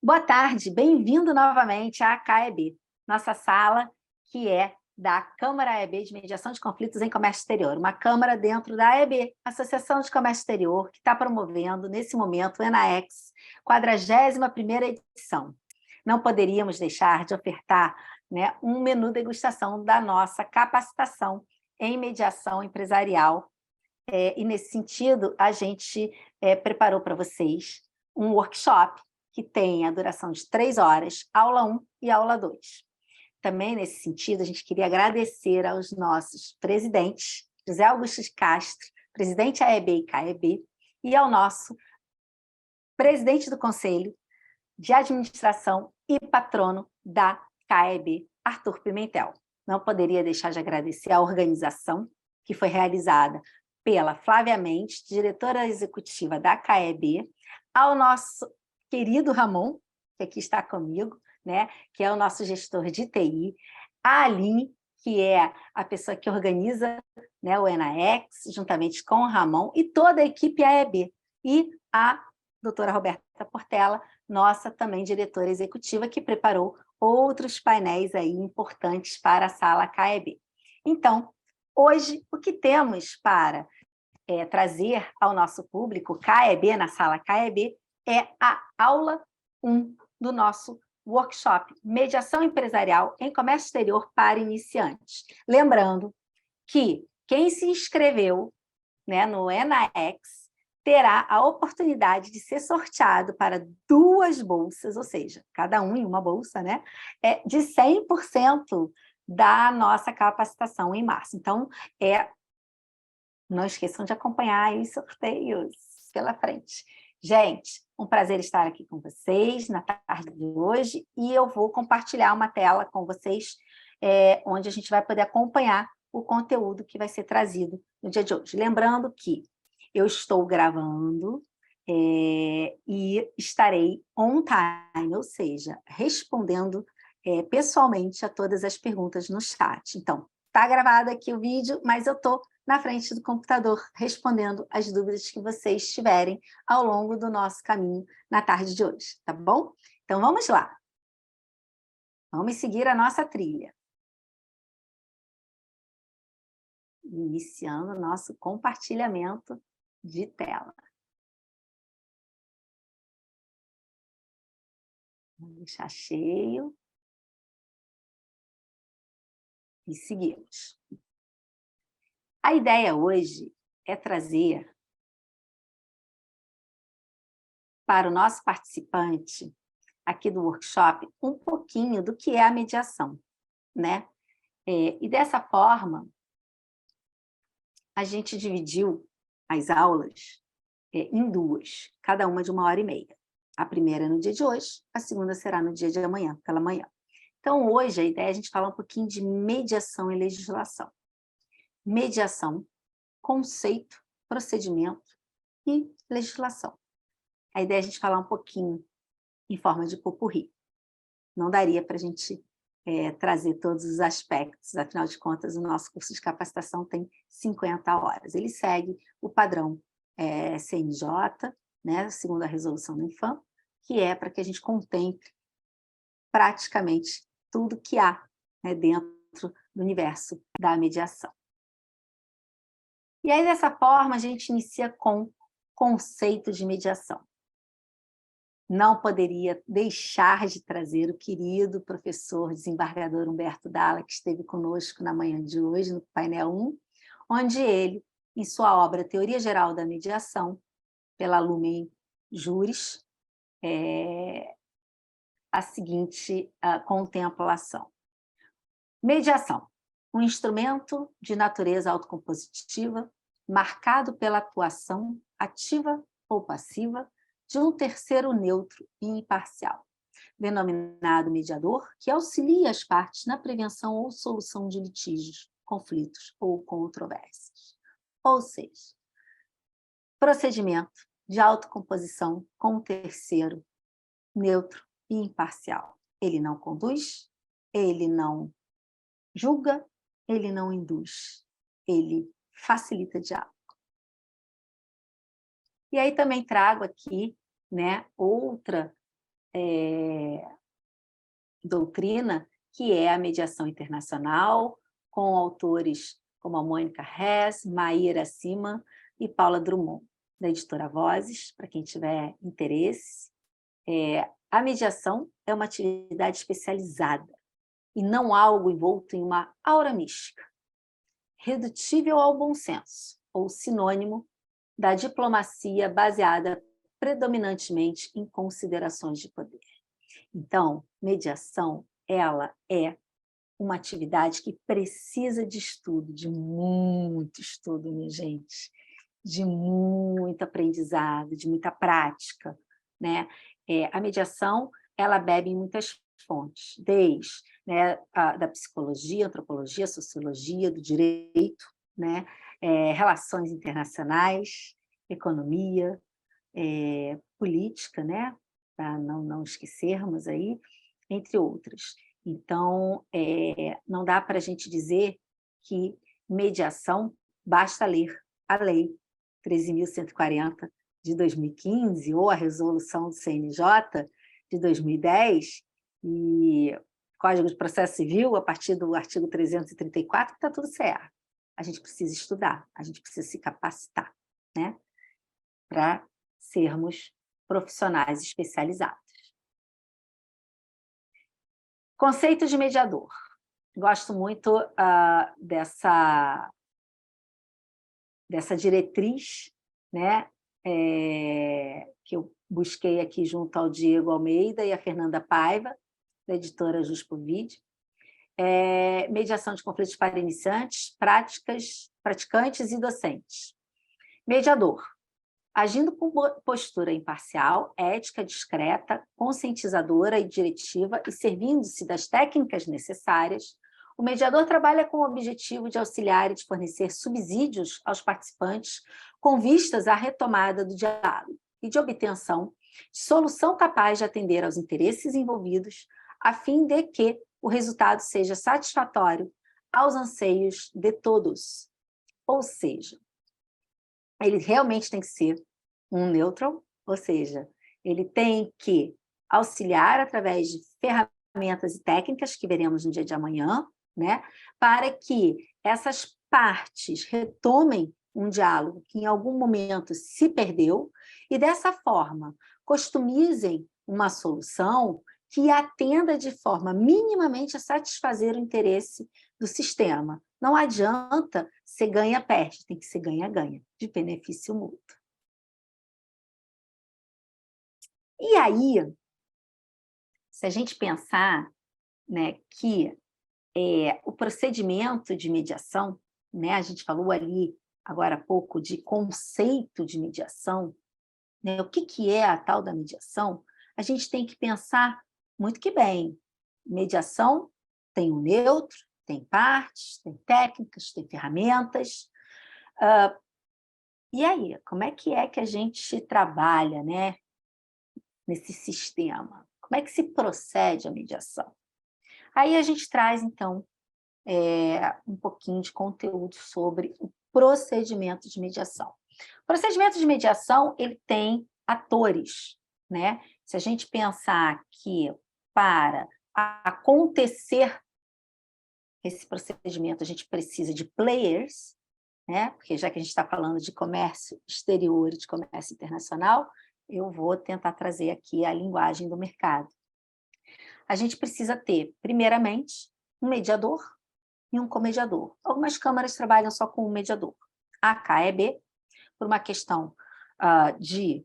Boa tarde, bem-vindo novamente à CAEB, nossa sala que é da Câmara AEB de Mediação de Conflitos em Comércio Exterior, uma câmara dentro da AEB, Associação de Comércio Exterior, que está promovendo, nesse momento, o ENAEX, 41ª edição. Não poderíamos deixar de ofertar um menu degustação da nossa capacitação em mediação empresarial. E, nesse sentido, a gente preparou para vocês um workshop que tem a duração de 3 horas, aula 1 e aula 2. Também, nesse sentido, a gente queria agradecer aos nossos presidentes, José Augusto de Castro, presidente AEB e CAEB, e ao nosso presidente do Conselho de Administração e patrono da CAEB, Arthur Pimentel. Não poderia deixar de agradecer a organização que foi realizada pela Flávia Mendes, diretora executiva da CAEB, ao nosso querido Ramon, que aqui está comigo, que é o nosso gestor de TI, a Aline, que é a pessoa que organiza o ENAEX, juntamente com o Ramon, e toda a equipe AEB, e a doutora Roberta Portela, nossa também diretora executiva, que preparou outros painéis aí importantes para a sala CAEB. Então, hoje, o que temos para trazer ao nosso público CAEB, na sala CAEB, é a aula 1 do nosso workshop Mediação Empresarial em Comércio Exterior para Iniciantes. Lembrando que quem se inscreveu no ENAEX terá a oportunidade de ser sorteado para 2 bolsas, ou seja, cada um em uma bolsa, de 100% da nossa capacitação em março. Então, não esqueçam de acompanhar aí os sorteios pela frente. Gente, um prazer estar aqui com vocês na tarde de hoje, e eu vou compartilhar uma tela com vocês, onde a gente vai poder acompanhar o conteúdo que vai ser trazido no dia de hoje. Lembrando que eu estou gravando e estarei on time, ou seja, respondendo pessoalmente a todas as perguntas no chat. Então, está gravado aqui o vídeo, mas eu estou na frente do computador, respondendo as dúvidas que vocês tiverem ao longo do nosso caminho na tarde de hoje, tá bom? Então, vamos lá. Vamos seguir a nossa trilha. Iniciando o nosso compartilhamento de tela. Vamos deixar cheio. E seguimos. A ideia hoje é trazer para o nosso participante aqui do workshop um pouquinho do que é a mediação, E dessa forma, a gente dividiu as aulas em 2, cada uma de 1h30. A primeira no dia de hoje, a segunda será no dia de amanhã, pela manhã. Então, hoje, a ideia é a gente falar um pouquinho de mediação e legislação. Mediação, conceito, procedimento e legislação. A ideia é a gente falar um pouquinho em forma de popurrí. Não daria para a gente trazer todos os aspectos, afinal de contas, o nosso curso de capacitação tem 50 horas. Ele segue o padrão CNJ, segundo a resolução do INFAM, que é para que a gente contemple praticamente tudo que há dentro do universo da mediação. E aí, dessa forma, a gente inicia com conceito de mediação. Não poderia deixar de trazer o querido professor desembargador Humberto Dalla, que esteve conosco na manhã de hoje, no painel 1, onde ele, em sua obra Teoria Geral da Mediação, pela Lumen Juris, a seguinte contemplação. Mediação, um instrumento de natureza autocompositiva, marcado pela atuação ativa ou passiva de um terceiro neutro e imparcial, denominado mediador, que auxilia as partes na prevenção ou solução de litígios, conflitos ou controvérsias. Ou seja, procedimento de autocomposição com um terceiro neutro e imparcial. Ele não conduz, ele não julga, ele não induz, ele facilita diálogo. E aí também trago aqui outra doutrina, que é a mediação internacional, com autores como a Mônica Hess, Maíra Siman e Paula Drummond, da editora Vozes, para quem tiver interesse. A mediação é uma atividade especializada e não algo envolto em uma aura mística, redutível ao bom senso, ou sinônimo da diplomacia baseada predominantemente em considerações de poder. Então, mediação, ela é uma atividade que precisa de estudo, de muito estudo, minha gente, de muito aprendizado, de muita prática, né? A mediação, ela bebe em muitas fontes, desde, né, da psicologia, antropologia, sociologia, do direito, né? Relações internacionais, economia, política, né? Para não esquecermos aí, entre outras. Então, não dá para a gente dizer que mediação basta ler a Lei 13.140 de 2015 ou a Resolução do CNJ de 2010 e Código de Processo Civil, a partir do artigo 334, está tudo certo. A gente precisa estudar, a gente precisa se capacitar, né? Para sermos profissionais especializados. Conceito de mediador. Gosto muito dessa diretriz, né, que eu busquei aqui junto ao Diego Almeida e a Fernanda Paiva, da editora Juspovid. Mediação de conflitos para iniciantes, praticantes e docentes. Mediador. Agindo com postura imparcial, ética, discreta, conscientizadora e diretiva e servindo-se das técnicas necessárias, o mediador trabalha com o objetivo de auxiliar e de fornecer subsídios aos participantes com vistas à retomada do diálogo e de obtenção de solução capaz de atender aos interesses envolvidos, a fim de que o resultado seja satisfatório aos anseios de todos. Ou seja, ele realmente tem que ser um neutral, ou seja, ele tem que auxiliar através de ferramentas e técnicas que veremos no dia de amanhã, né, para que essas partes retomem um diálogo que em algum momento se perdeu e, dessa forma, customizem uma solução que atenda de forma minimamente a satisfazer o interesse do sistema. Não adianta ser ganha-perde, tem que ser ganha-ganha, de benefício mútuo. E aí, se a gente pensar, né, que o procedimento de mediação, né, a gente falou ali agora há pouco de conceito de mediação, né, o que é a tal da mediação, a gente tem que pensar muito que bem. Mediação tem um neutro, tem partes, tem técnicas, tem ferramentas. E aí, como é que a gente trabalha, né, nesse sistema? Como é que se procede a mediação? Aí a gente traz, então, um pouquinho de conteúdo sobre o procedimento de mediação. O procedimento de mediação, ele tem atores, né? Se a gente pensar que para acontecer esse procedimento, a gente precisa de players, né? Porque já que a gente está falando de comércio exterior e de comércio internacional, eu vou tentar trazer aqui a linguagem do mercado. A gente precisa ter, primeiramente, um mediador e um comediador. Algumas câmaras trabalham só com um mediador. A CAEB, por uma questão de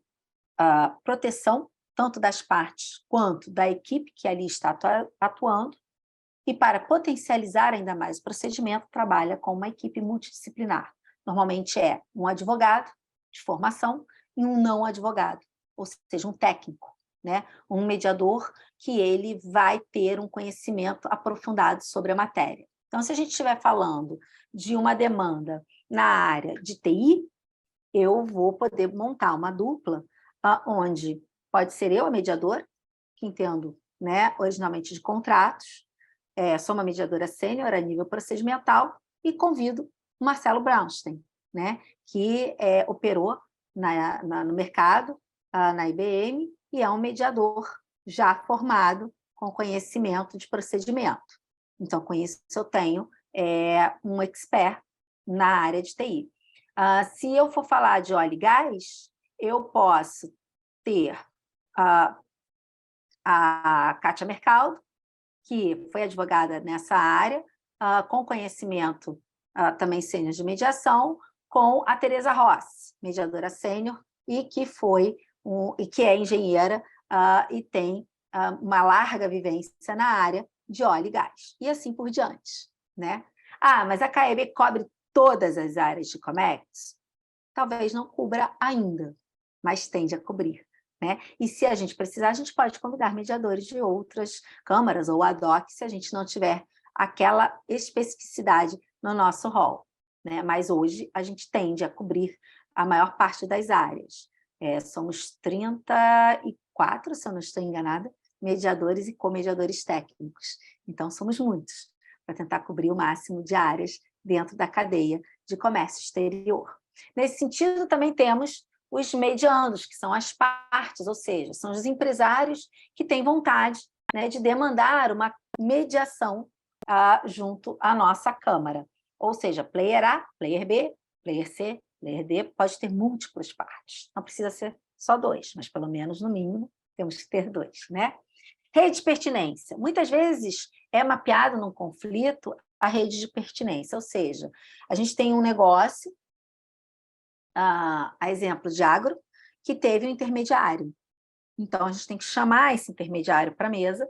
proteção, tanto das partes quanto da equipe que ali está atuando, e para potencializar ainda mais o procedimento, trabalha com uma equipe multidisciplinar. Normalmente é um advogado de formação e um não advogado, ou seja, um técnico, né? Um mediador que ele vai ter um conhecimento aprofundado sobre a matéria. Então, se a gente estiver falando de uma demanda na área de TI, eu vou poder montar uma dupla onde pode ser eu a mediadora, que entendo, né, originalmente de contratos, sou uma mediadora sênior a nível procedimental e convido o Marcelo Braunstein, né, que operou no mercado, na IBM, e é um mediador já formado com conhecimento de procedimento. Então, com isso, eu tenho um expert na área de TI. Se eu for falar de óleo e gás, eu posso ter a Kátia Mercaldo, que foi advogada nessa área, com conhecimento também sênior de mediação, com a Tereza Rossi, mediadora sênior, e que é engenheira e tem uma larga vivência na área de óleo e gás, e assim por diante, né? Mas a CAEB cobre todas as áreas de Comex? Talvez não cubra ainda, mas tende a cobrir, né? E se a gente precisar, a gente pode convidar mediadores de outras câmaras ou ad hoc, se a gente não tiver aquela especificidade no nosso rol, né? Mas hoje a gente tende a cobrir a maior parte das áreas. Somos 34, se eu não estou enganada, mediadores e comediadores técnicos. Então, somos muitos, para tentar cobrir o máximo de áreas dentro da cadeia de comércio exterior. Nesse sentido, também temos os mediandos, que são as partes, ou seja, são os empresários que têm vontade, né, de demandar uma mediação junto à nossa Câmara. Ou seja, player A, player B, player C, player D, pode ter múltiplas partes. Não precisa ser só 2, mas pelo menos, no mínimo, temos que ter 2, né? Rede de pertinência. Muitas vezes é mapeado num conflito a rede de pertinência, ou seja, a gente tem um negócio, a exemplo de agro, que teve um intermediário. Então, a gente tem que chamar esse intermediário para a mesa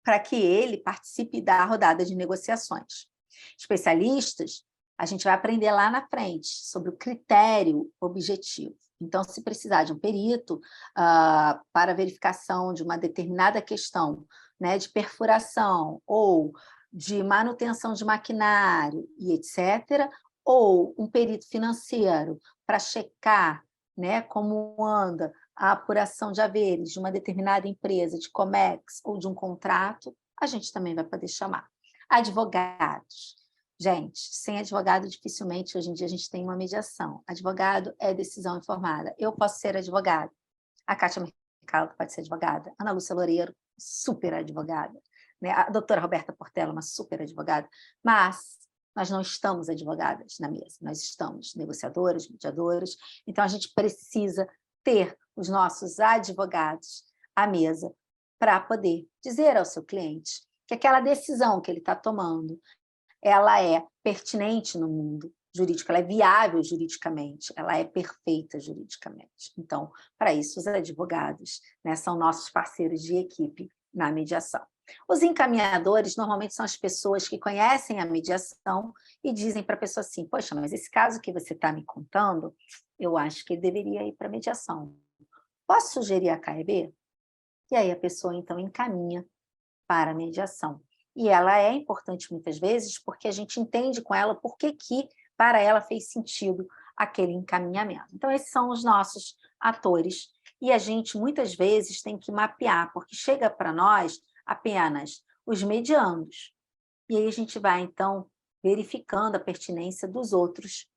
para que ele participe da rodada de negociações. Especialistas, a gente vai aprender lá na frente sobre o critério objetivo. Então, se precisar de um perito para verificação de uma determinada questão, né, de perfuração ou de manutenção de maquinário e etc., ou um perito financeiro para checar, né, como anda a apuração de haveres de uma determinada empresa, de Comex ou de um contrato, a gente também vai poder chamar. Advogados. Gente, sem advogado, dificilmente hoje em dia a gente tem uma mediação. Advogado é decisão informada. Eu posso ser advogada. A Kátia Mercado pode ser advogada. Ana Lúcia Loureiro, super advogada. Né? A doutora Roberta Portela, uma super advogada. Mas nós não estamos advogadas na mesa. Nós estamos negociadoras, mediadoras. Então, a gente precisa ter os nossos advogados à mesa para poder dizer ao seu cliente que aquela decisão que ele está tomando ela é pertinente no mundo jurídico, ela é viável juridicamente, ela é perfeita juridicamente. Então, para isso, os advogados, né, são nossos parceiros de equipe na mediação. Os encaminhadores, normalmente, são as pessoas que conhecem a mediação e dizem para a pessoa assim, poxa, mas esse caso que você está me contando, eu acho que ele deveria ir para a mediação. Posso sugerir a CAEB? E aí a pessoa, então, encaminha para a mediação. E ela é importante muitas vezes porque a gente entende com ela por que para ela fez sentido aquele encaminhamento. Então, esses são os nossos atores e a gente muitas vezes tem que mapear, porque chega para nós apenas os mediandos. E aí a gente vai, então, verificando a pertinência dos outros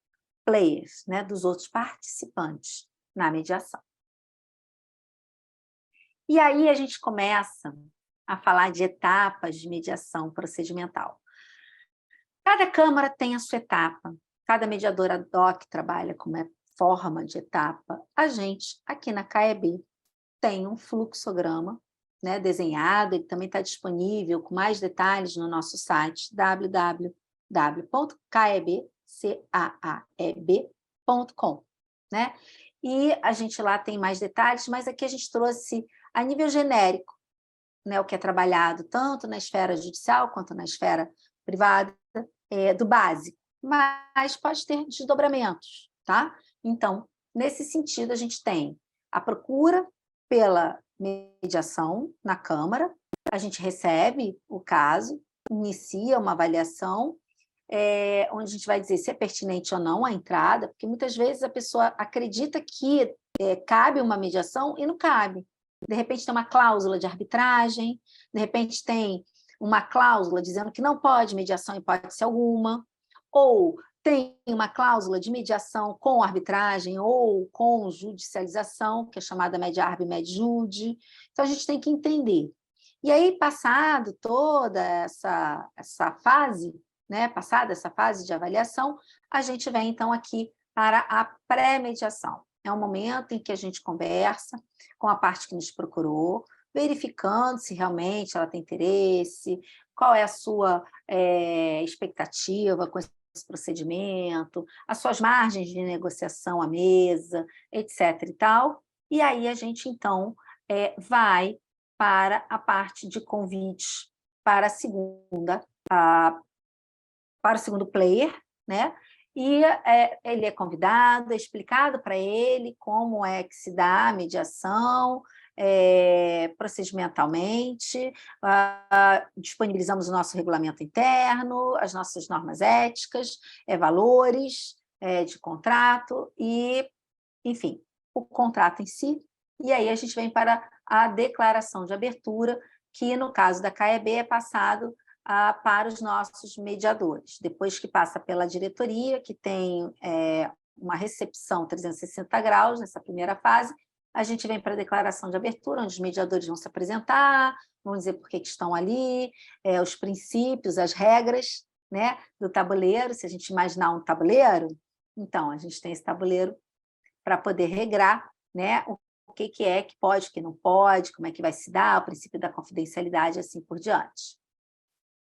players, né, dos outros participantes na mediação. E aí a gente começa a falar de etapas de mediação procedimental. Cada Câmara tem a sua etapa, cada mediador ad hoc trabalha com uma forma de etapa. A gente, aqui na CAEB, tem um fluxograma, né, desenhado, ele também está disponível com mais detalhes no nosso site, www.caeb.com, né? E a gente lá tem mais detalhes, mas aqui a gente trouxe a nível genérico, né, o que é trabalhado tanto na esfera judicial quanto na esfera privada, do básico, mas pode ter desdobramentos, tá? Então, nesse sentido, a gente tem a procura pela mediação na Câmara, a gente recebe o caso, inicia uma avaliação, onde a gente vai dizer se é pertinente ou não a entrada, porque muitas vezes a pessoa acredita que cabe uma mediação e não cabe. De repente tem uma cláusula de arbitragem, de repente tem uma cláusula dizendo que não pode mediação em hipótese alguma, ou tem uma cláusula de mediação com arbitragem ou com judicialização, que é chamada Med-Arb e Med-Jude. Então, a gente tem que entender. E aí, passado toda essa fase, né, passada essa fase de avaliação, a gente vem, então, aqui para a pré-mediação. É um momento em que a gente conversa com a parte que nos procurou, verificando se realmente ela tem interesse, qual é a sua expectativa com esse procedimento, as suas margens de negociação à mesa, etc. e tal. E aí a gente, então, vai para a parte de convite para para o segundo player, né? E ele é convidado, é explicado para ele como é que se dá a mediação, procedimentalmente, disponibilizamos o nosso regulamento interno, as nossas normas éticas, valores de contrato e, enfim, o contrato em si. E aí a gente vem para a declaração de abertura, que no caso da CAEB é passado para os nossos mediadores. Depois que passa pela diretoria, que tem uma recepção 360 graus nessa primeira fase, a gente vem para a declaração de abertura, onde os mediadores vão se apresentar, vão dizer por que estão ali, os princípios, as regras, né, do tabuleiro. Se a gente imaginar um tabuleiro, então a gente tem esse tabuleiro para poder regrar, né, o que é que pode, o que não pode, como é que vai se dar, o princípio da confidencialidade e assim por diante.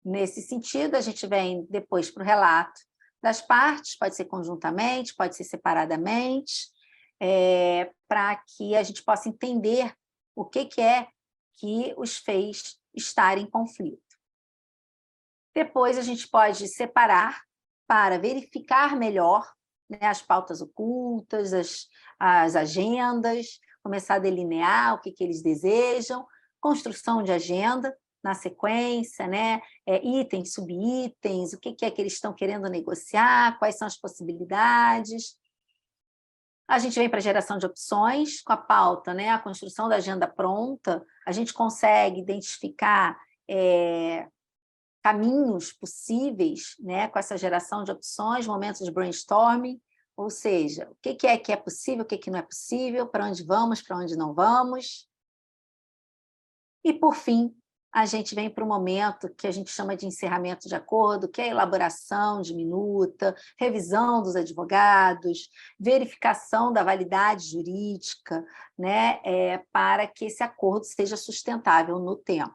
Nesse sentido, a gente vem depois para o relato das partes, pode ser conjuntamente, pode ser separadamente, para que a gente possa entender o que é que os fez estar em conflito. Depois, a gente pode separar para verificar melhor, né, as pautas ocultas, as agendas, começar a delinear o que eles desejam, construção de agenda na sequência, né? Itens, subitens, o que é que eles estão querendo negociar, quais são as possibilidades. A gente vem para a geração de opções, com a pauta, né? A construção da agenda pronta, a gente consegue identificar caminhos possíveis, né? Com essa geração de opções, momentos de brainstorming, ou seja, o que é possível, o que não é possível, para onde vamos, para onde não vamos. E, por fim, a gente vem para o momento que a gente chama de encerramento de acordo, que é a elaboração de minuta, revisão dos advogados, verificação da validade jurídica, né, para que esse acordo seja sustentável no tempo.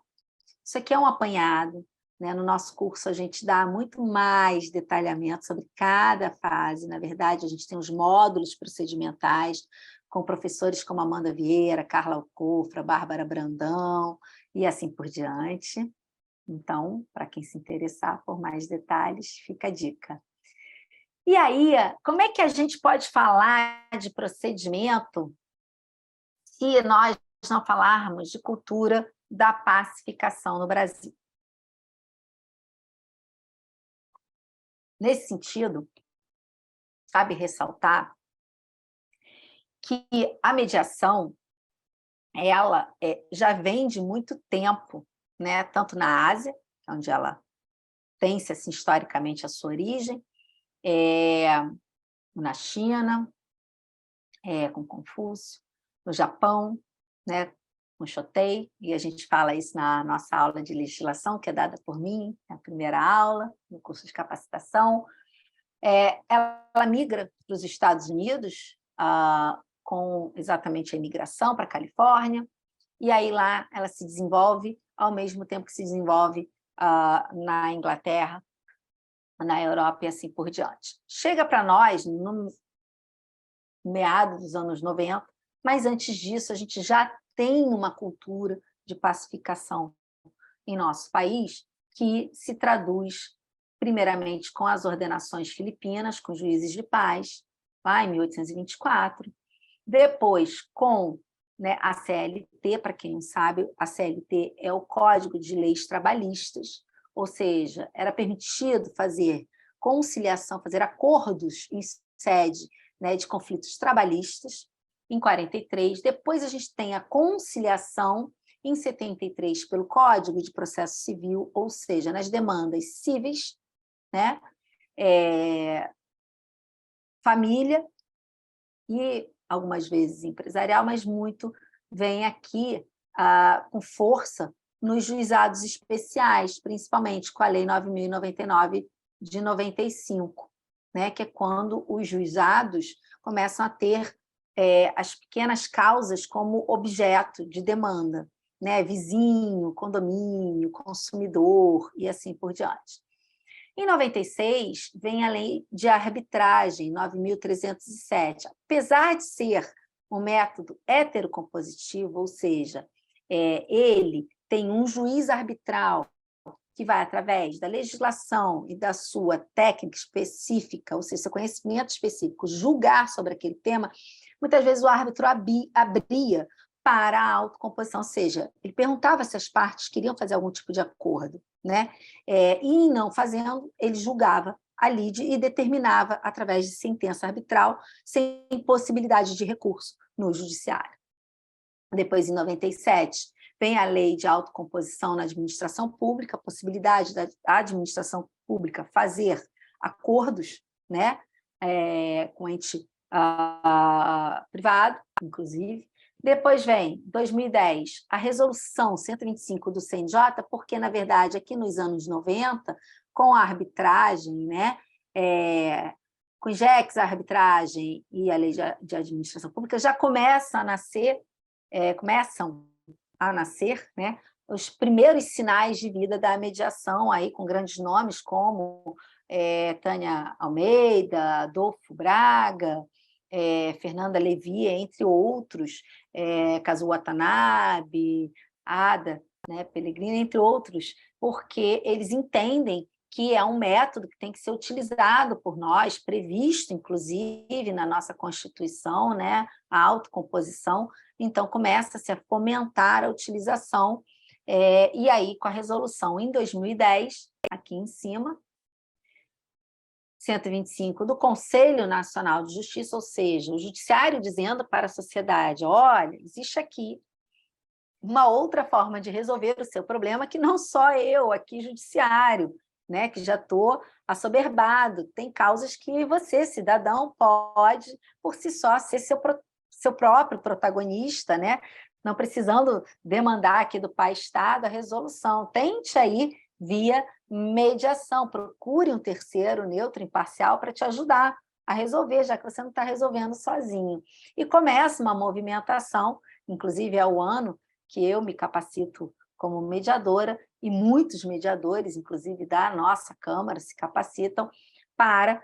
Isso aqui é um apanhado, né? No nosso curso a gente dá muito mais detalhamento sobre cada fase. Na verdade, a gente tem os módulos procedimentais, com professores como Amanda Vieira, Carla Alcofra, Bárbara Brandão, e assim por diante. Então, para quem se interessar por mais detalhes, fica a dica. E aí, como é que a gente pode falar de procedimento se nós não falarmos de cultura da pacificação no Brasil? Nesse sentido, cabe ressaltar que a mediação ela já vem de muito tempo, né? Tanto na Ásia, onde ela tem-se assim, historicamente a sua origem, na China, com Confúcio, no Japão, né? Com Shotei, e a gente fala isso na nossa aula de legislação, que é dada por mim, a primeira aula, no curso de capacitação. Ela migra para os Estados Unidos, com exatamente a imigração para a Califórnia, e aí lá ela se desenvolve ao mesmo tempo que se desenvolve na Inglaterra, na Europa e assim por diante. Chega para nós no meados dos anos 90, mas antes disso a gente já tem uma cultura de pacificação em nosso país que se traduz primeiramente com as ordenações filipinas, com juízes de paz, lá em 1824, depois com, né, a CLT, para quem não sabe, a CLT é o Código de Leis Trabalhistas, ou seja, era permitido fazer conciliação, fazer acordos em sede, né, de conflitos trabalhistas, em 43. Depois a gente tem a conciliação, em 73, pelo Código de Processo Civil, ou seja, nas demandas cíveis, né, família e, algumas vezes, empresarial, mas muito vem aqui com força nos juizados especiais, principalmente com a Lei 9.099 de 95, né, que é quando os juizados começam a ter as pequenas causas como objeto de demanda, né, vizinho, condomínio, consumidor e assim por diante. Em 96, vem a Lei de Arbitragem, 9.307. Apesar de ser um método heterocompositivo, ou seja, ele tem um juiz arbitral que vai, através da legislação e da sua técnica específica, ou seja, seu conhecimento específico, julgar sobre aquele tema, muitas vezes o árbitro abria para a autocomposição, ou seja, ele perguntava se as partes queriam fazer algum tipo de acordo, né? E, não fazendo, ele julgava a lide e determinava, através de sentença arbitral, sem possibilidade de recurso no judiciário. Depois, em 97, vem a lei de autocomposição na administração pública, a possibilidade da administração pública fazer acordos, né, com ente privado, inclusive. Depois vem, 2010, a resolução 125 do CNJ, porque, na verdade, aqui nos anos 90, com a arbitragem, né, com o IGEX, a arbitragem e a lei de administração pública, já começam a nascer, né, os primeiros sinais de vida da mediação, aí, com grandes nomes como Tânia Almeida, Adolfo Braga, Fernanda Levi, entre outros, Kazuo Watanabe, Ada, né, Pellegrini, entre outros, porque eles entendem que é um método que tem que ser utilizado por nós, previsto, inclusive, na nossa Constituição, né, a autocomposição. Então, começa-se a fomentar a utilização, e aí, com a resolução em 2010, aqui em cima, 125 do Conselho Nacional de Justiça, ou seja, o judiciário dizendo para a sociedade, olha, existe aqui uma outra forma de resolver o seu problema, que não só eu, aqui judiciário, né, que já estou assoberbado, tem causas que você, cidadão, pode, por si só, ser seu próprio protagonista, né, não precisando demandar aqui do pai-estado a resolução. Tente aí via mediação, procure um terceiro neutro, imparcial, para te ajudar a resolver, já que você não está resolvendo sozinho. E começa uma movimentação, inclusive é o ano que eu me capacito como mediadora, e muitos mediadores, inclusive da nossa Câmara, se capacitam para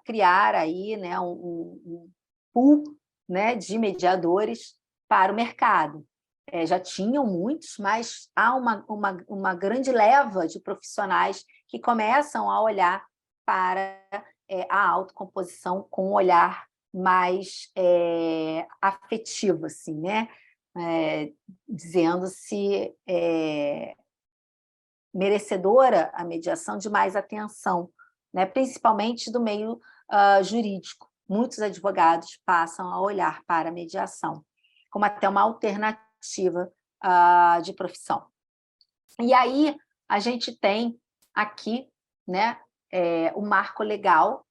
criar aí, né, um pool, né, de mediadores para o mercado. Já tinham muitos, mas há uma grande leva de profissionais que começam a olhar para a autocomposição com um olhar mais afetivo, assim, né? Dizendo-se merecedora a mediação de mais atenção, né? Principalmente do meio jurídico. Muitos advogados passam a olhar para a mediação como até uma alternativa de profissão. E aí a gente tem aqui, né, o marco legal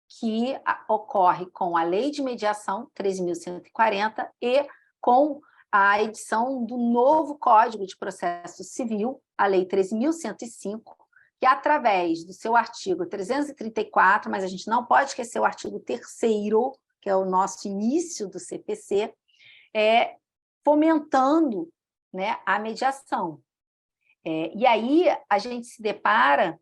que ocorre com a Lei de Mediação 13.140 e com a edição do novo Código de Processo Civil, a Lei 13.105, que através do seu artigo 334, mas a gente não pode esquecer o artigo 3º, que é o nosso início do CPC, fomentando, né, a mediação. E aí a gente se depara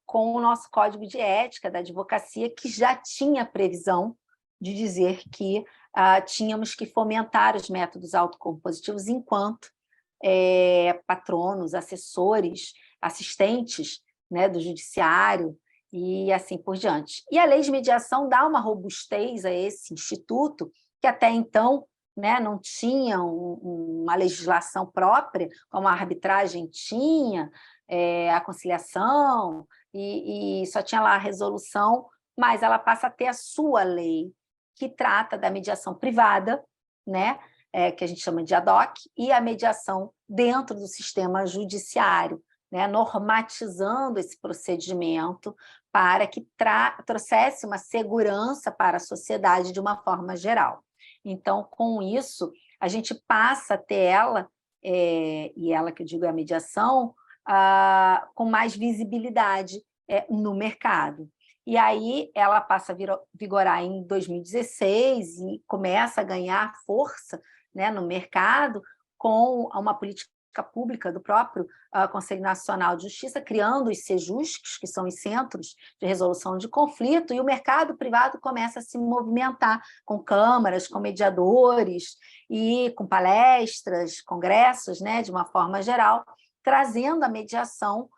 com o nosso Código de Ética da Advocacia, que já tinha previsão de dizer que tínhamos que fomentar os métodos autocompositivos enquanto patronos, assessores, assistentes, né, do judiciário e assim por diante. E a lei de mediação dá uma robustez a esse instituto, que até então, né, não tinha uma legislação própria, como a arbitragem tinha, a conciliação, e só tinha lá a resolução, mas ela passa a ter a sua lei, que trata da mediação privada, né, que a gente chama de ad hoc, e a mediação dentro do sistema judiciário, né, normatizando esse procedimento para que trouxesse uma segurança para a sociedade de uma forma geral. Então, com isso, a gente passa a ter ela, e ela que eu digo é a mediação, com mais visibilidade no mercado. E aí ela passa a vigorar em 2016 e começa a ganhar força, né, no mercado com uma política pública do próprio Conselho Nacional de Justiça, criando os CEJUSCs, que são os Centros de Resolução de Conflito, e o mercado privado começa a se movimentar com câmaras, com mediadores, e com palestras, congressos, né, de uma forma geral, trazendo a mediação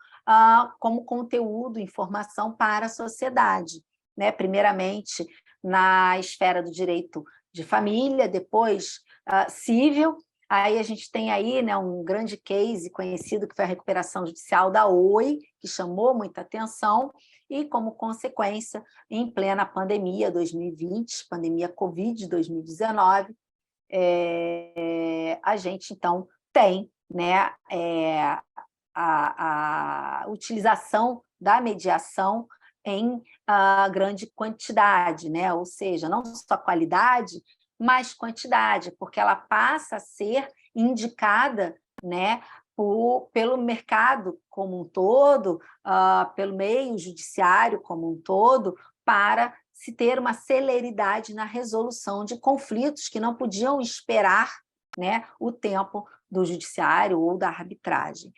como conteúdo, informação para a sociedade, né? Primeiramente na esfera do direito de família, depois civil. Aí a gente tem aí, né, um grande case conhecido que foi a recuperação judicial da Oi, que chamou muita atenção, e como consequência, em plena pandemia 2020, pandemia Covid 2019, a gente então tem, né, a utilização da mediação em grande quantidade, né? Ou seja, não só qualidade, mas quantidade, porque ela passa a ser indicada, né, pelo mercado como um todo, pelo meio judiciário como um todo, para se ter uma celeridade na resolução de conflitos que não podiam esperar, né, o tempo do judiciário ou da arbitragem,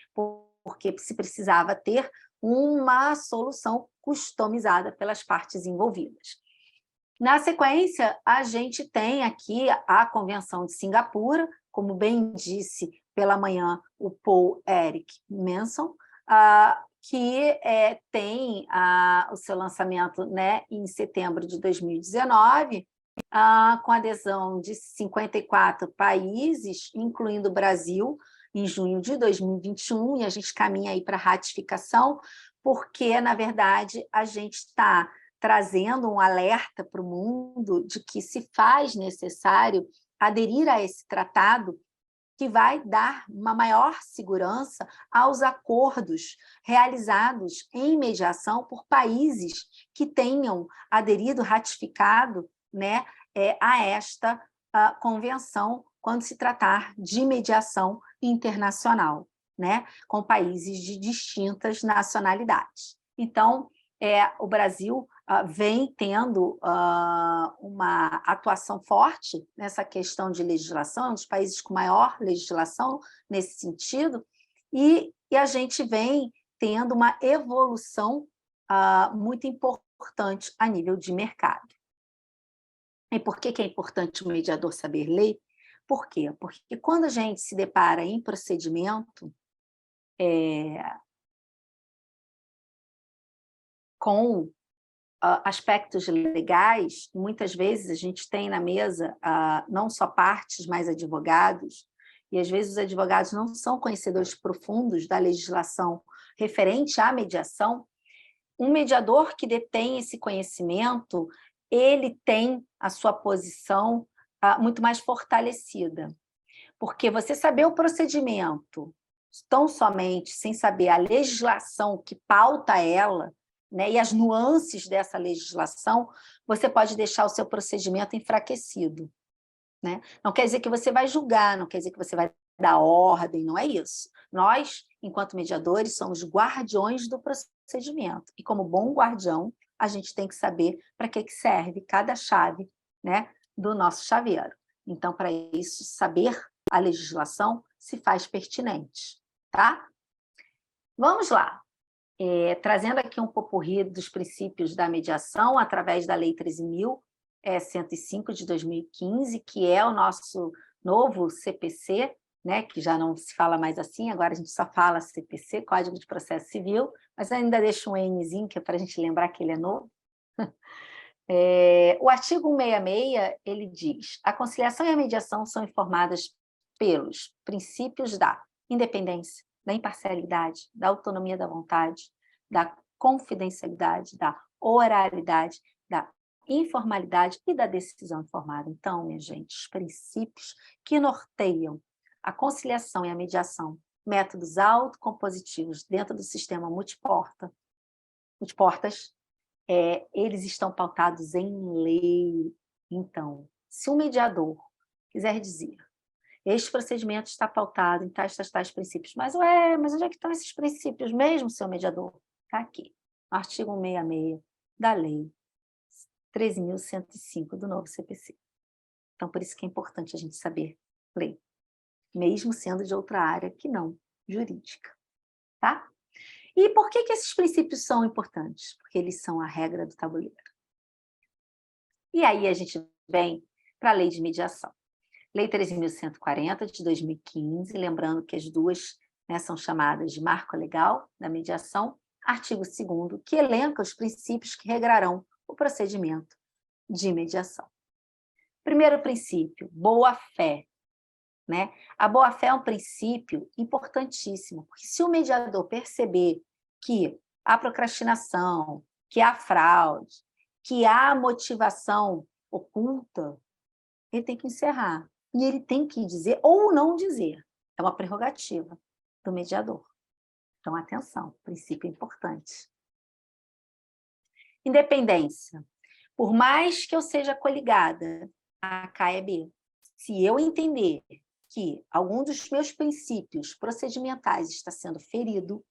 porque se precisava ter uma solução customizada pelas partes envolvidas. Na sequência, a gente tem aqui a Convenção de Singapura, como bem disse pela manhã o Paul Eric Manson, que tem o seu lançamento, né, em setembro de 2019, com adesão de 54 países, incluindo o Brasil, em junho de 2021, e a gente caminha aí para a ratificação, porque, na verdade, a gente está trazendo um alerta para o mundo de que se faz necessário aderir a esse tratado que vai dar uma maior segurança aos acordos realizados em mediação por países que tenham aderido, ratificado, né, a esta convenção quando se tratar de mediação internacional, né, com países de distintas nacionalidades. Então, o Brasil vem tendo uma atuação forte nessa questão de legislação, um dos países com maior legislação nesse sentido, e a gente vem tendo uma evolução muito importante a nível de mercado. E por que é importante o mediador saber ler? Por quê? Porque quando a gente se depara em procedimento com aspectos legais, muitas vezes a gente tem na mesa não só partes, mas advogados, e às vezes os advogados não são conhecedores profundos da legislação referente à mediação. Um mediador que detém esse conhecimento, ele tem a sua posição muito mais fortalecida, porque você saber o procedimento, tão somente sem saber a legislação que pauta ela, né, e as nuances dessa legislação, você pode deixar o seu procedimento enfraquecido, né? Não quer dizer que você vai julgar, não quer dizer que você vai dar ordem, não é isso. Nós, enquanto mediadores, somos guardiões do procedimento, e como bom guardião, a gente tem que saber para que serve cada chave, né, do nosso chaveiro. Então, para isso, saber a legislação se faz pertinente, tá? Vamos lá. Trazendo aqui um popurrí dos princípios da mediação através da Lei 13.105 de 2015, que é o nosso novo CPC, né, que já não se fala mais assim, agora a gente só fala CPC, Código de Processo Civil, mas ainda deixa um Nzinho, que é para a gente lembrar que ele é novo. O artigo 166, ele diz: a conciliação e a mediação são informadas pelos princípios da independência, da imparcialidade, da autonomia da vontade, da confidencialidade, da oralidade, da informalidade e da decisão informada. Então, minha gente, os princípios que norteiam a conciliação e a mediação métodos autocompositivos dentro do sistema multiportas, eles estão pautados em lei. Então, se um mediador quiser dizer, este procedimento está pautado em tais princípios, mas onde é que estão esses princípios mesmo, seu mediador? Está aqui, no artigo 166 da lei 13.105 do novo CPC. Então, por isso que é importante a gente saber lei, mesmo sendo de outra área que não jurídica, tá? E por que esses princípios são importantes? Porque eles são a regra do tabuleiro. E aí a gente vem para a lei de mediação. Lei 13.140, de 2015, lembrando que as duas, né, são chamadas de marco legal da mediação, artigo 2º, que elenca os princípios que regrarão o procedimento de mediação. Primeiro princípio, boa-fé. Né? A boa-fé é um princípio importantíssimo, porque se o mediador perceber que há procrastinação, que há fraude, que há motivação oculta, ele tem que encerrar. E ele tem que dizer ou não dizer. É uma prerrogativa do mediador. Então, atenção, princípio importante. Independência. Por mais que eu seja coligada à CAEB, se eu entender que algum dos meus princípios procedimentais está sendo ferido,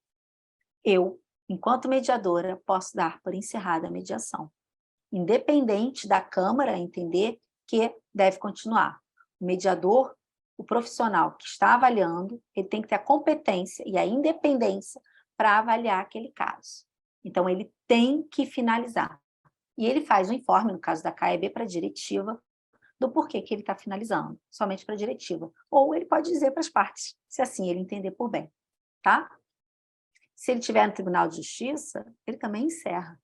eu, enquanto mediadora, posso dar por encerrada a mediação. Independente da Câmara entender que deve continuar. O mediador, o profissional que está avaliando, ele tem que ter a competência e a independência para avaliar aquele caso. Então, ele tem que finalizar. E ele faz um informe, no caso da CAEB, para a diretiva, do porquê que ele está finalizando, somente para a diretiva. Ou ele pode dizer para as partes, se assim ele entender por bem, tá? Se ele estiver no Tribunal de Justiça, ele também encerra.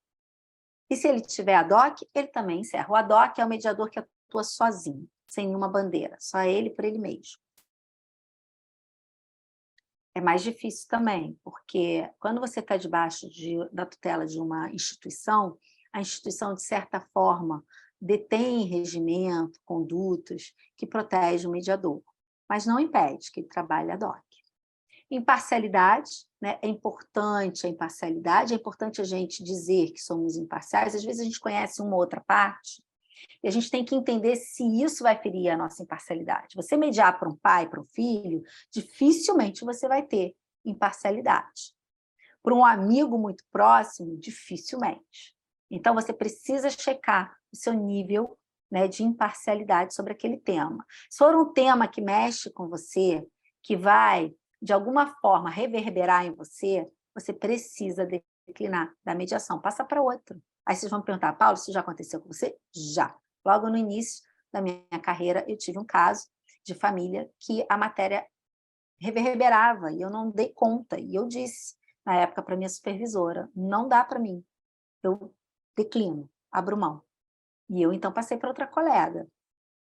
E se ele tiver ad hoc, ele também encerra. O ad hoc é o mediador que atua sozinho, sem nenhuma bandeira, só ele por ele mesmo. É mais difícil também, porque quando você está debaixo da tutela de uma instituição, a instituição, de certa forma, detém regimento, condutas que protegem o mediador, mas não impede que ele trabalhe ad hoc. Imparcialidade, né? É importante a imparcialidade, é importante a gente dizer que somos imparciais. Às vezes a gente conhece uma outra parte e a gente tem que entender se isso vai ferir a nossa imparcialidade. Você mediar para um pai, para um filho, dificilmente você vai ter imparcialidade. Para um amigo muito próximo, dificilmente. Então, você precisa checar o seu nível, né, de imparcialidade sobre aquele tema. Se for um tema que mexe com você, que vai, de alguma forma, reverberar em você, você precisa declinar da mediação. Passa para outro. Aí vocês vão me perguntar, Paulo, isso já aconteceu com você? Já. Logo no início da minha carreira, eu tive um caso de família que a matéria reverberava e eu não dei conta. E eu disse, na época, para minha supervisora, não dá para mim. Eu declino, abro mão. E eu, então, passei para outra colega.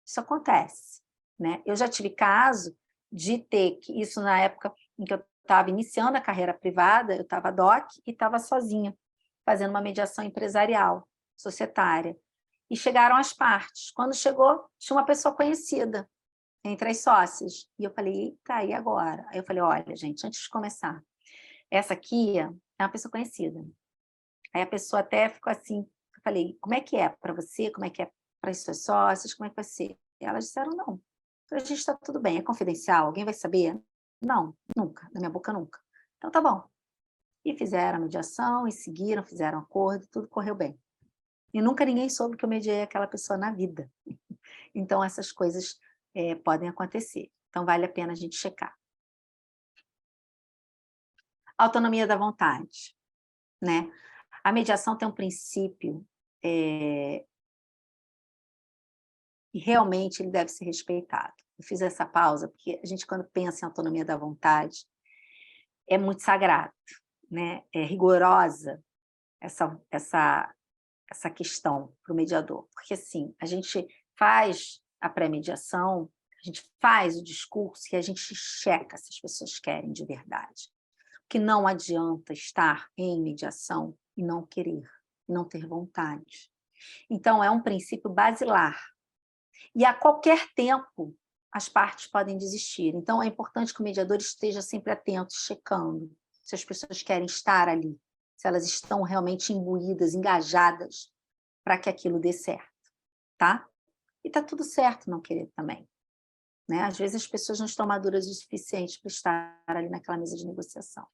Isso acontece, né? Eu já tive caso de ter que, isso na época em que eu estava iniciando a carreira privada, eu estava doc e estava sozinha, fazendo uma mediação empresarial, societária. E chegaram as partes. Quando chegou, tinha uma pessoa conhecida entre as sócias. E eu falei, eita, e agora? Aí eu falei, olha, gente, antes de começar, essa aqui é uma pessoa conhecida. Aí a pessoa até ficou assim, eu falei, como é que é para você? Como é que é para as suas sócias? Como é que vai ser? E elas disseram, não, para a gente está tudo bem, é confidencial, alguém vai saber? Não, nunca, da minha boca nunca. Então tá bom. E fizeram a mediação, e seguiram, fizeram acordo, tudo correu bem. E nunca ninguém soube que eu mediei aquela pessoa na vida. Então essas coisas podem acontecer. Então vale a pena a gente checar. Autonomia da vontade, né? A mediação tem um princípio e realmente ele deve ser respeitado. Eu fiz essa pausa porque a gente, quando pensa em autonomia da vontade, é muito sagrado, né? É rigorosa essa questão para o mediador. Porque, assim, a gente faz a pré-mediação, a gente faz o discurso e a gente checa se as pessoas querem de verdade. Que não adianta estar em mediação e não querer, e não ter vontade. Então, é um princípio basilar. E a qualquer tempo, as partes podem desistir. Então, é importante que o mediador esteja sempre atento, checando se as pessoas querem estar ali, se elas estão realmente imbuídas, engajadas para que aquilo dê certo, tá? E está tudo certo não querer também, né? Às vezes as pessoas não estão maduras o suficiente para estar ali naquela mesa de negociação.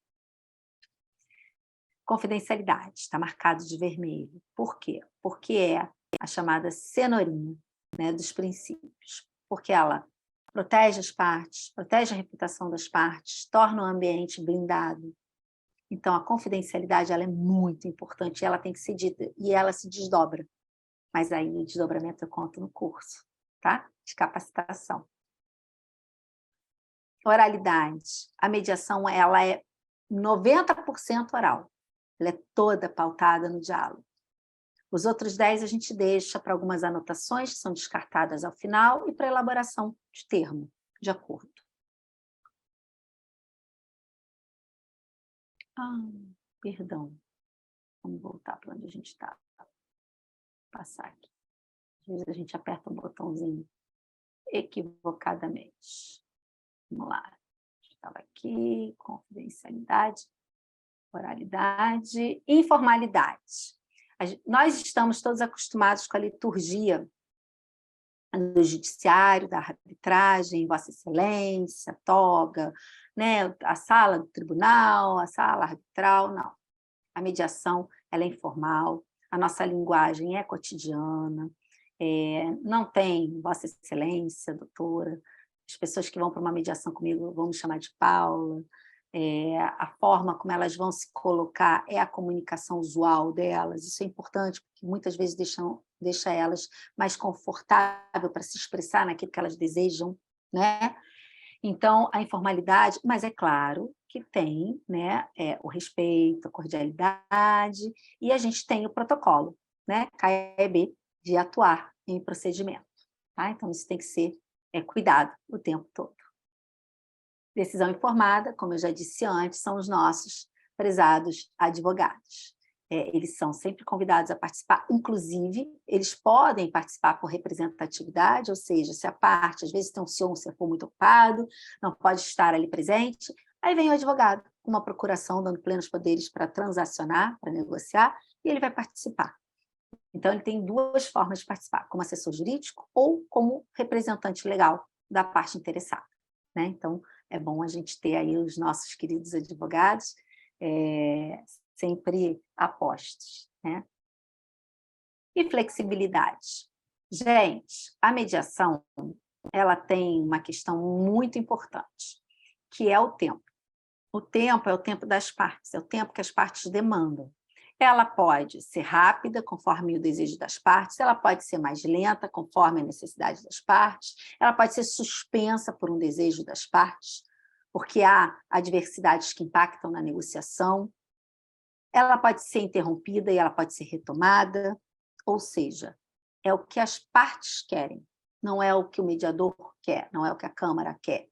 Confidencialidade, está marcado de vermelho. Por quê? Porque é a chamada cenourinha, né, dos princípios. Porque ela protege as partes, protege a reputação das partes, torna o ambiente blindado. Então, a confidencialidade ela é muito importante, ela tem que ser dita, e ela se desdobra. Mas aí o desdobramento eu conto no curso, tá? De capacitação. Oralidade. A mediação ela é 90% oral. Ela é toda pautada no diálogo. Os outros 10 a gente deixa para algumas anotações que são descartadas ao final e para elaboração de termo, de acordo. Perdão. Vamos voltar para onde a gente está. Passar aqui. Às vezes a gente aperta um botãozinho equivocadamente. Vamos lá. Estava aqui, confidencialidade, oralidade, informalidade. Nós estamos todos acostumados com a liturgia do judiciário, da arbitragem, Vossa Excelência, toga, né? A sala do tribunal, a sala arbitral, não. A mediação ela é informal, a nossa linguagem é cotidiana, não tem Vossa Excelência, doutora. As pessoas que vão para uma mediação comigo vão me chamar de Paula. A forma como elas vão se colocar é a comunicação usual delas. Isso é importante, porque muitas vezes deixa elas mais confortáveis para se expressar naquilo que elas desejam, né? Então, a informalidade, mas é claro que tem, né, o respeito, a cordialidade, e a gente tem o protocolo, né, KEB, de atuar em procedimento. Tá? Então, isso tem que ser cuidado o tempo todo. Decisão informada, como eu já disse antes, são os nossos prezados advogados. Eles são sempre convidados a participar, inclusive, eles podem participar por representatividade, ou seja, se a parte, às vezes tem um senhor, se for muito ocupado, não pode estar ali presente, aí vem o advogado com uma procuração, dando plenos poderes para transacionar, para negociar, e ele vai participar. Então, ele tem duas formas de participar, como assessor jurídico ou como representante legal da parte interessada, né? Então, é bom a gente ter aí os nossos queridos advogados sempre apostos, né? E flexibilidade. Gente, a mediação ela tem uma questão muito importante, que é o tempo. O tempo é o tempo das partes, é o tempo que as partes demandam. Ela pode ser rápida, conforme o desejo das partes, ela pode ser mais lenta, conforme a necessidade das partes, ela pode ser suspensa por um desejo das partes, porque há adversidades que impactam na negociação. Ela pode ser interrompida e ela pode ser retomada, ou seja, é o que as partes querem, não é o que o mediador quer, não é o que a Câmara quer.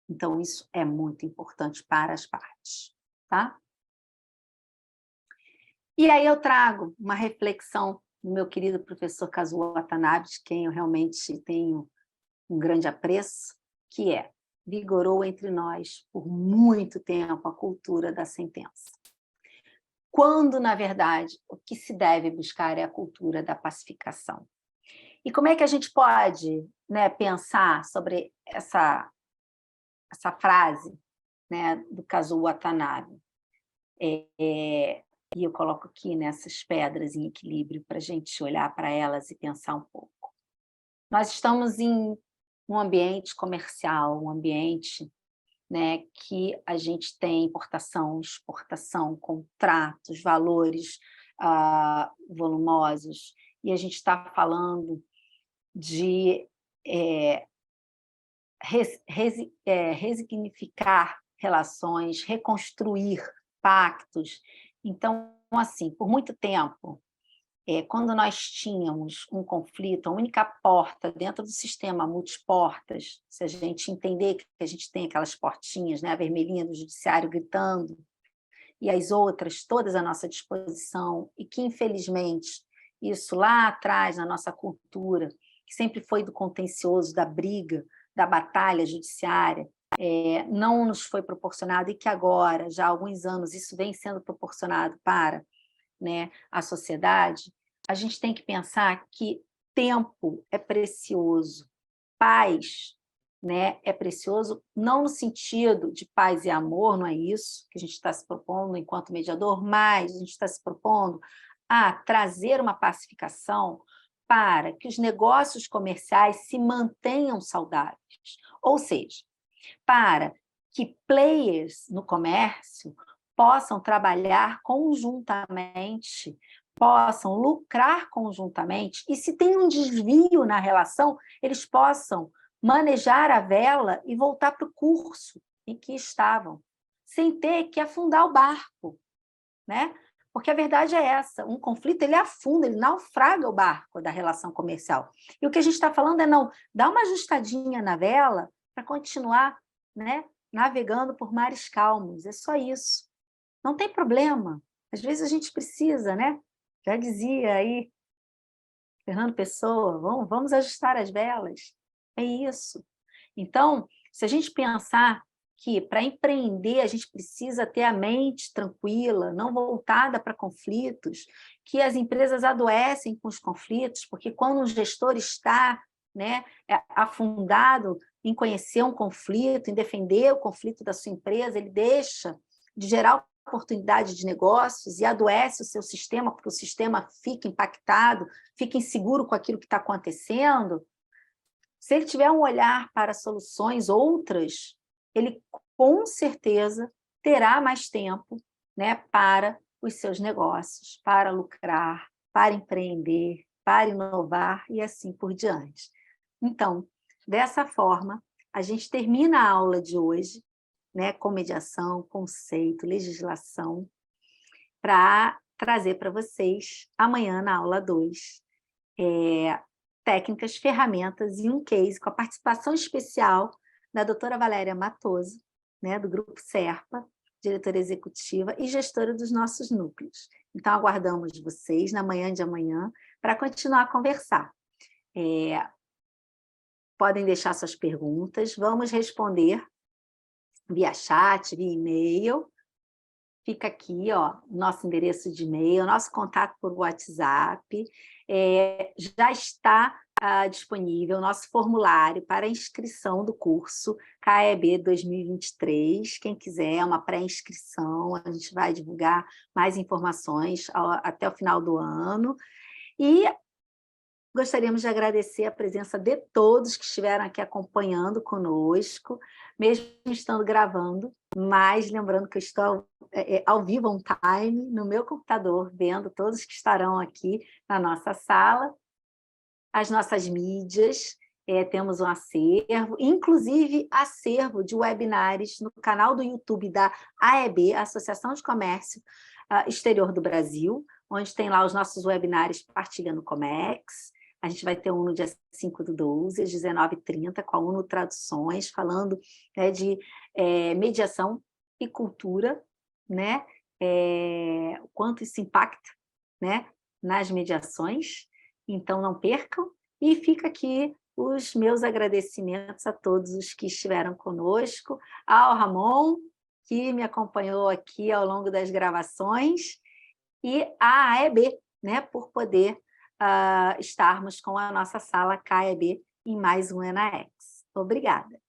Então, isso é muito importante para as partes, tá? E aí eu trago uma reflexão do meu querido professor Kazuo Watanabe, de quem eu realmente tenho um grande apreço, que vigorou entre nós por muito tempo a cultura da sentença. Quando, na verdade, o que se deve buscar é a cultura da pacificação. E como é que a gente pode, né, pensar sobre essa frase, né, do Kazuo Watanabe? E eu coloco aqui nessas pedras em equilíbrio para a gente olhar para elas e pensar um pouco. Nós estamos em um ambiente comercial, um ambiente, né, que a gente tem importação, exportação, contratos, valores volumosos, e a gente está falando de resignificar relações, reconstruir pactos. Então, assim, por muito tempo, quando nós tínhamos um conflito, a única porta dentro do sistema multiportas, se a gente entender que a gente tem aquelas portinhas, né, a vermelhinha do judiciário gritando, e as outras todas à nossa disposição, e que, infelizmente, isso lá atrás, na nossa cultura, que sempre foi do contencioso, da briga, da batalha judiciária não nos foi proporcionado e que agora, já há alguns anos, isso vem sendo proporcionado para, né, a sociedade, a gente tem que pensar que tempo é precioso, paz, né, é precioso, não no sentido de paz e amor, não é isso que a gente está se propondo enquanto mediador, mas a gente está se propondo a trazer uma pacificação para que os negócios comerciais se mantenham saudáveis. Ou seja, para que players no comércio possam trabalhar conjuntamente, possam lucrar conjuntamente, e se tem um desvio na relação, eles possam manejar a vela e voltar para o curso em que estavam, sem ter que afundar o barco, né? Porque a verdade é essa, um conflito ele afunda, ele naufraga o barco da relação comercial. E o que a gente está falando é não, dá uma ajustadinha na vela para continuar, né, navegando por mares calmos, é só isso. Não tem problema. Às vezes a gente precisa, né? Já dizia aí Fernando Pessoa, vamos ajustar as velas. É isso. Então, se a gente pensar que para empreender a gente precisa ter a mente tranquila, não voltada para conflitos, que as empresas adoecem com os conflitos, porque quando um gestor está, né, afundado em conhecer um conflito, em defender o conflito da sua empresa, ele deixa de gerar oportunidade de negócios e adoece o seu sistema, porque o sistema fica impactado, fica inseguro com aquilo que está acontecendo. Se ele tiver um olhar para soluções outras, ele com certeza terá mais tempo, né, para os seus negócios, para lucrar, para empreender, para inovar e assim por diante. Então, dessa forma, a gente termina a aula de hoje, né, com mediação, conceito, legislação, para trazer para vocês, amanhã na aula 2, técnicas, ferramentas e um case com a participação especial da doutora Valéria Matoso, né, do Grupo Serpa, diretora executiva e gestora dos nossos núcleos. Então, aguardamos vocês na manhã de amanhã para continuar a conversar. Podem deixar suas perguntas, vamos responder via chat, via e-mail. Fica aqui, ó, nosso endereço de e-mail, nosso contato por WhatsApp. Já está disponível o nosso formulário para inscrição do curso CAEB 2023. Quem quiser, uma pré-inscrição, a gente vai divulgar mais informações até o final do ano. E gostaríamos de agradecer a presença de todos que estiveram aqui acompanhando conosco, mesmo estando gravando, mas lembrando que eu estou ao vivo on time, no meu computador, vendo todos que estarão aqui na nossa sala, as nossas mídias, temos um acervo, inclusive acervo de webinários no canal do YouTube da AEB, Associação de Comércio Exterior do Brasil, onde tem lá os nossos webinários Partilhando Comex. A gente vai ter um no dia 5/12, às 19h30, com a UNO Traduções, falando, né, de mediação e cultura, né? O quanto isso impacta, né, nas mediações. Então, não percam. E fica aqui os meus agradecimentos a todos os que estiveram conosco, ao Ramon, que me acompanhou aqui ao longo das gravações, e à AEB, né, por poder estarmos com a nossa sala CAEB em mais um ENAEX. Obrigada.